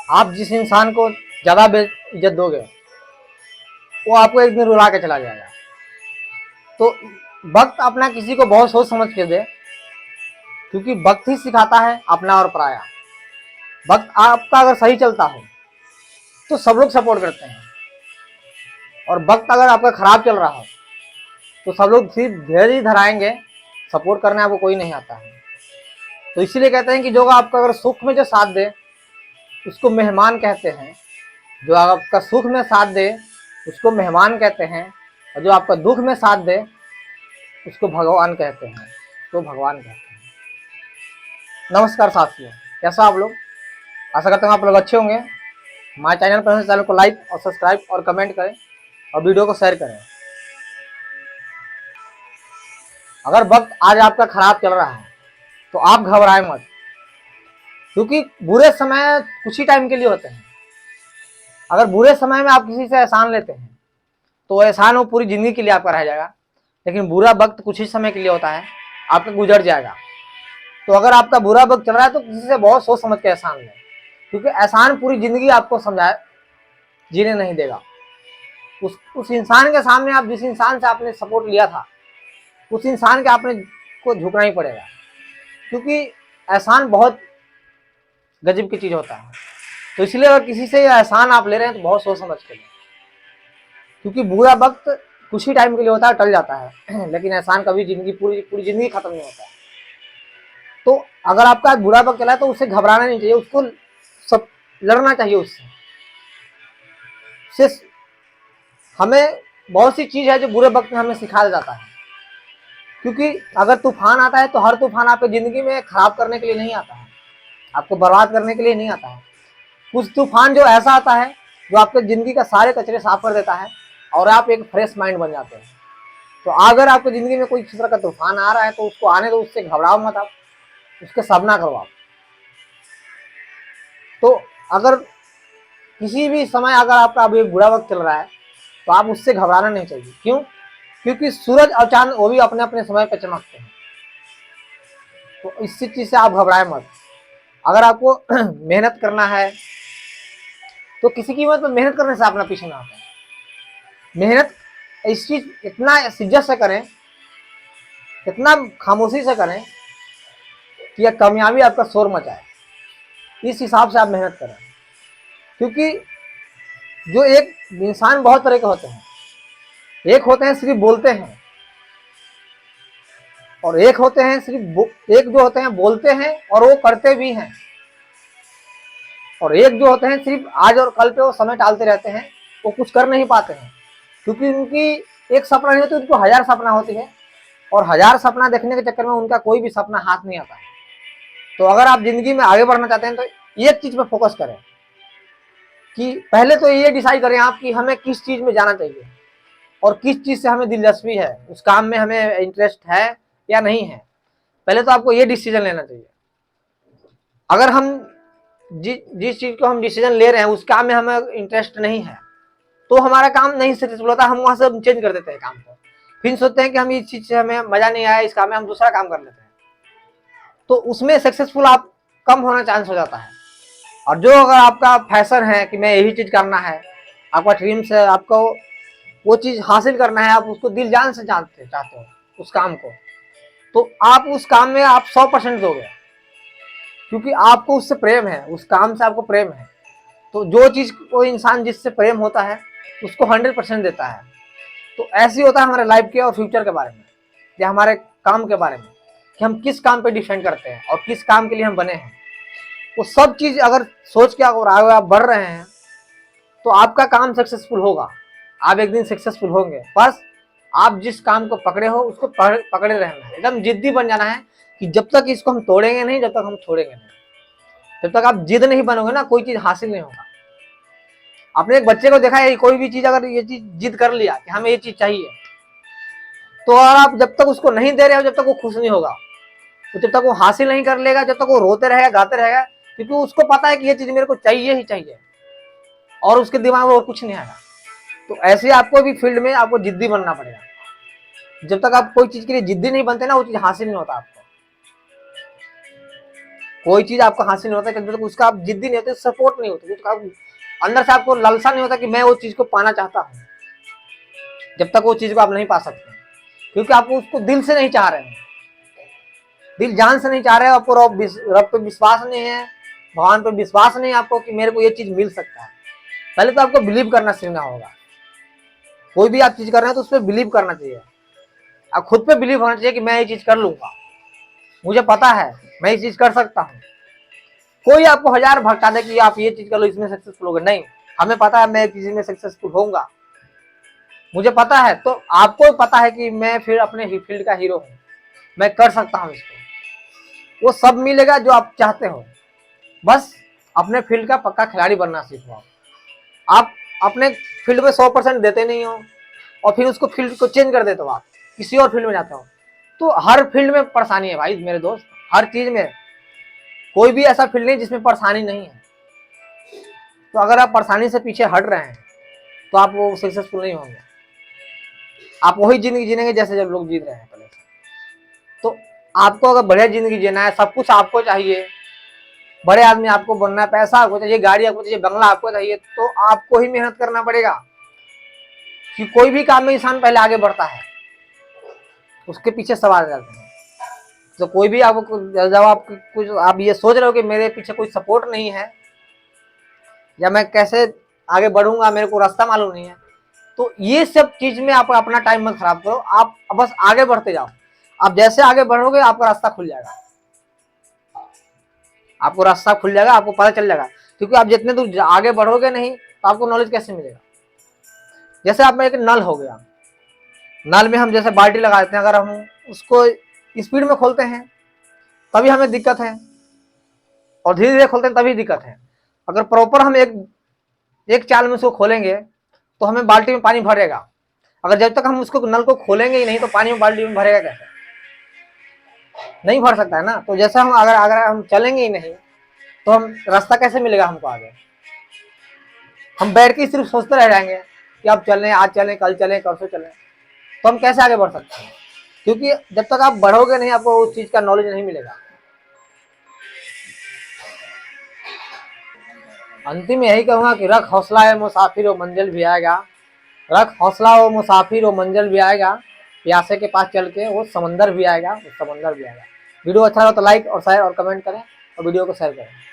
आप जिस इंसान को ज़्यादा इज्जत दोगे वो आपको एक दिन रुला के चला जाएगा। तो वक्त अपना किसी को बहुत सोच समझ के दे, क्योंकि वक्त ही सिखाता है अपना और पराया। वक्त आपका अगर सही चलता हो तो सब लोग सपोर्ट करते हैं, और वक्त अगर आपका खराब चल रहा हो तो सब लोग सिर्फ धैर्य ही धराएंगे, सपोर्ट करने आपको कोई नहीं आता है। तो इसीलिए कहते हैं कि जो आपका अगर सुख में जो साथ दे उसको मेहमान कहते हैं, जो आपका सुख में साथ दे उसको मेहमान कहते हैं, और जो आपका दुख में साथ दे उसको भगवान कहते हैं, तो भगवान कहते हैं। नमस्कार साथियों, कैसा आप लोग? आशा करता हूँ आप लोग अच्छे होंगे। हमारे चैनल पर चैनल को लाइक और सब्सक्राइब और कमेंट करें और वीडियो को शेयर करें। अगर वक्त आज आपका खराब चल रहा है तो आप घबराएं मत, क्योंकि बुरे समय कुछ ही टाइम के लिए होते हैं। अगर बुरे समय में आप किसी से एहसान लेते हैं तो एहसान वो पूरी जिंदगी के लिए आपका रह जाएगा, लेकिन बुरा वक्त कुछ ही समय के लिए होता है, आपका गुजर जाएगा। तो अगर आपका बुरा वक्त चल रहा है तो किसी से बहुत सोच समझ के एहसान लें, क्योंकि एहसान पूरी जिंदगी आपको समझाए जीने नहीं देगा। उस इंसान के सामने आप जिस इंसान से आपने सपोर्ट लिया था उस इंसान के आपने को झुकना ही पड़ेगा, क्योंकि एहसान बहुत गजब की चीज होता है। तो इसलिए अगर किसी से एहसान आप ले रहे हैं तो बहुत सोच समझ के लें, क्योंकि बुरा वक्त कुछ ही टाइम के लिए होता है, टल जाता है, लेकिन एहसान कभी जिंदगी पूरी जिंदगी खत्म नहीं होता है। तो अगर आपका बुरा वक्त चला है तो उससे घबराना नहीं चाहिए, उसको सब लड़ना चाहिए उससे। हमें बहुत सी चीज है जो बुरे वक्त में हमें सिखा जाता है, क्योंकि अगर तूफान आता है तो हर तूफान आपकी जिंदगी में खराब करने के लिए नहीं आता है, आपको बर्बाद करने के लिए नहीं आता है। कुछ तूफान जो ऐसा आता है जो आपके जिंदगी का सारे कचरे साफ कर देता है और आप एक फ्रेश माइंड बन जाते हैं। तो अगर आपकी जिंदगी में कोई इस तरह का तूफान आ रहा है तो उसको आने दो, उससे घबराओ मत, आप उसके सामना करो आप। तो अगर किसी भी समय अगर आपका अभी एक बुरा वक्त चल रहा है तो आप उससे घबराना नहीं चाहिए। क्यों? क्योंकि सूरज और चांद वो भी अपने अपने समय पर चमकते हैं, तो इस चीज से आप घबराए मत। अगर आपको मेहनत करना है तो किसी कीमत पर मेहनत करने से अपना पीछे ना आता है। मेहनत इस चीज इतना शिद्दत से करें, इतना खामोशी से करें कि यह कामयाबी आपका शोर मचाए। इस हिसाब से आप मेहनत करें, क्योंकि जो एक इंसान बहुत तरह के होते हैं। एक होते हैं सिर्फ बोलते हैं, और एक होते हैं एक जो होते हैं बोलते हैं और वो करते भी हैं, और एक जो होते हैं सिर्फ आज और कल पे वो समय टालते रहते हैं, वो कुछ कर नहीं पाते हैं, क्योंकि उनकी एक सपना नहीं होती, उनको 1000 सपना होती है, और 1000 सपना देखने के चक्कर में उनका कोई भी सपना हाथ नहीं आता है। तो अगर आप जिंदगी में आगे बढ़ना चाहते हैं तो एक चीज पे फोकस करें, कि पहले तो ये डिसाइड करें आप कि हमें किस चीज में जाना चाहिए और किस चीज से हमें दिलचस्पी है, उस काम में हमें इंटरेस्ट है या नहीं है। पहले तो आपको ये डिसीजन लेना चाहिए। अगर हम जिस चीज को हम डिसीजन ले रहे हैं उस काम में हमें इंटरेस्ट नहीं है तो हमारा काम नहीं सक्सेसफुल होता, हम वहां से चेंज कर देते हैं काम को, फिर सोचते हैं कि हम इस चीज से हमें मजा नहीं आया, इस काम में हम दूसरा काम कर लेते हैं, तो उसमें सक्सेसफुल आप कम होना चांस हो जाता है। और जो अगर आपका फैशन है कि मैं यही चीज करना है, आपका ड्रीम्स है, आपको वो चीज हासिल करना है, आप उसको दिल जान से चाहते हो उस काम को, तो आप उस काम में आप 100% दोगे, क्योंकि आपको उससे प्रेम है, उस काम से आपको प्रेम है। तो जो चीज कोई इंसान जिससे प्रेम होता है उसको 100% देता है। तो ऐसे होता है हमारे लाइफ के और फ्यूचर के बारे में, या हमारे काम के बारे में, कि हम किस काम पे डिपेंड करते हैं और किस काम के लिए हम बने हैं। वो सब चीज अगर सोच के अगर आगे आप बढ़ रहे हैं तो आपका काम सक्सेसफुल होगा, आप एक दिन सक्सेसफुल होंगे। बस आप जिस काम को पकड़े हो उसको पकड़े रहना है, एकदम जिद्दी बन जाना है कि जब तक इसको हम तोड़ेंगे नहीं, जब तक हम छोड़ेंगे नहीं। जब तक आप जिद नहीं बनोगे ना, कोई चीज हासिल नहीं होगा। आपने एक बच्चे को देखा है, कोई भी चीज अगर ये चीज जिद कर लिया कि हमें ये चीज चाहिए, तो आप जब तक उसको नहीं दे रहे हो जब तक वो खुश नहीं होगा, तो जब तक वो हासिल नहीं कर लेगा, जब तक वो रोते रहेगा, गाते रहेगा, क्योंकि उसको पता है कि ये चीज मेरे को चाहिए ही चाहिए, और उसके दिमाग में और कुछ नहीं आएगा। तो ऐसे आपको भी फील्ड में आपको जिद्दी बनना पड़ेगा। जब तक आप कोई चीज के लिए जिद्दी नहीं बनते ना, वो चीज हासिल नहीं होता आपको। कोई चीज आपको हासिल नहीं होता जब तक उसका आप जिद्दी नहीं होते, सपोर्ट नहीं होता, उसका अंदर से आपको लालसा नहीं होता कि मैं वो चीज को पाना चाहता हूँ, जब तक वो चीज को आप नहीं पा सकते, क्योंकि आप उसको दिल से नहीं चाह रहे हैं, दिल जान से नहीं चाह रहे हो, आपको रब पे विश्वास नहीं है, भगवान पे विश्वास नहीं है आपको कि मेरे को ये चीज मिल सकता है। पहले तो आपको बिलीव करना सीखना होगा। कोई भी आप चीज कर रहे हैं तो उस पर बिलीव करना चाहिए, आप खुद पे बिलीव होना चाहिए कि मैं ये चीज कर लूंगा, मुझे पता है मैं ये चीज कर सकता हूँ। कोई आपको 1000 भटका दे कि आप ये चीज कर लो, इसमें सक्सेसफुल होगे, नहीं, हमें पता है मैं इस चीज में सक्सेसफुल होऊंगा, मुझे पता है। तो आपको पता है कि मैं फिर अपने फील्ड का हीरो हूँ, मैं कर सकता हूँ इसको, वो सब मिलेगा जो आप चाहते हो। बस अपने फील्ड का पक्का खिलाड़ी बनना सीखो। आप अपने फील्ड में 100% देते नहीं हो और फिर उसको फील्ड को चेंज कर देते हो, आप किसी और फील्ड में जाते हो, तो हर फील्ड में परेशानी है भाई मेरे दोस्त, हर चीज में। कोई भी ऐसा फील्ड नहीं जिसमें परेशानी नहीं है। तो अगर आप परेशानी से पीछे हट रहे हैं तो आप वो सक्सेसफुल नहीं होंगे, आप वही जिंदगी जीनेंगे जैसे जब लोग जी रहे हैं पहले से। तो आपको अगर बढ़िया जिंदगी जीना है, सब कुछ आपको चाहिए, बड़े आदमी आपको बनना है, पैसा आपको चाहिए, गाड़ी आपको चाहिए, बंगला आपको चाहिए, तो आपको ही मेहनत करना पड़ेगा। कि कोई भी काम में इंसान पहले आगे बढ़ता है, उसके पीछे सवाल करते हैं। तो कोई भी आपको जब आप कुछ आप ये सोच रहे हो कि मेरे पीछे कोई सपोर्ट नहीं है या मैं कैसे आगे बढ़ूंगा, मेरे को रास्ता मालूम नहीं है, तो ये सब चीज में आप अपना टाइम मत खराब करो, आप बस आगे बढ़ते जाओ। आप जैसे आगे बढ़ोगे आपका रास्ता खुल जाएगा, आपको रास्ता खुल जाएगा, आपको पता चल जाएगा। क्योंकि आप जितने दूर आगे बढ़ोगे नहीं तो आपको नॉलेज कैसे मिलेगा। जैसे आप में एक नल हो गया, नल में हम जैसे बाल्टी लगा देते हैं, अगर हम उसको स्पीड में खोलते हैं तभी हमें दिक्कत है, और धीरे धीरे खोलते हैं तभी दिक्कत है। अगर प्रॉपर हम एक चाल में उसको खोलेंगे तो हमें बाल्टी में पानी भरेगा। अगर जब तक हम उसको नल को खोलेंगे ही नहीं तो पानी में बाल्टी में भरेगा कैसे, नहीं भर सकता है ना। तो जैसा हम अगर हम चलेंगे ही नहीं तो हम रास्ता कैसे मिलेगा हमको आगे। हम बैठ के सिर्फ सोचते रह जाएंगे कि अब चलें, आज चलें, कल चलें, परसों चलें, तो हम कैसे आगे बढ़ सकते हैं। क्योंकि जब तक आप बढ़ोगे नहीं आपको उस चीज का नॉलेज नहीं मिलेगा। अंतिम में यही कहूंगा कि रख हौसला है मुसाफिर, वो मंजिल भी आएगा। रख हौसला हो मुसाफिर, वो मंजिल भी आएगा। प्यासे के पास चल के वो समंदर भी आएगा, वो समंदर भी आएगा। वीडियो अच्छा लगा तो लाइक और शेयर और कमेंट करें और वीडियो को शेयर करें।